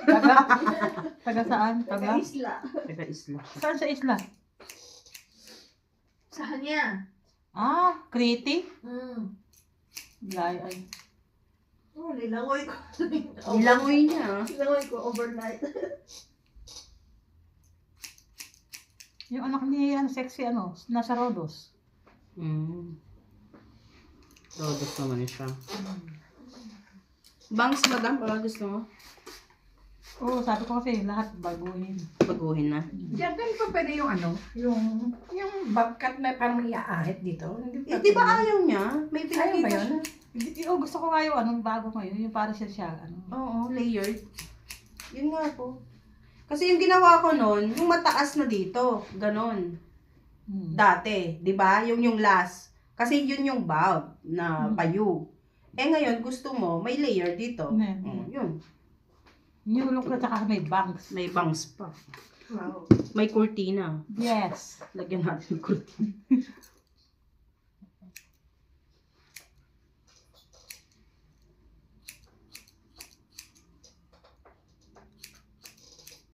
Taga saan? Taga? Isla. Taga-isla siya. Saan sa isla? Sa kanya. Ah, Crete? Mm. Ay. Oh, nilangoy ko. Nilangoy niya. Nilangoy ko overnight. Yung anak ni sexy nasa Rodos. Rodos naman siya. Bangs, madam, pala gusto mo? Oo, sabi ko kasi lahat baguhin. Baguhin na. Diyan din pa pwede yung yung bobcat na parang iaahit dito. Hindi Eh, di ba ayaw niya? May Ayaw ba pinakita yun? siya. Gusto ko nga yung bago ngayon, yung para siya, Oo, layered. Yun nga po. Kasi yung ginawa ko nun, yung mataas na dito. Ganon. Dati, di ba? Yung last. Kasi yun yung bulb na payo. Eh ngayon, gusto mo, may layer dito. Yun. New look na saka may bangs. May bangs pa. Wow. May kurtina. Yes. Lagyan natin yung kurtina.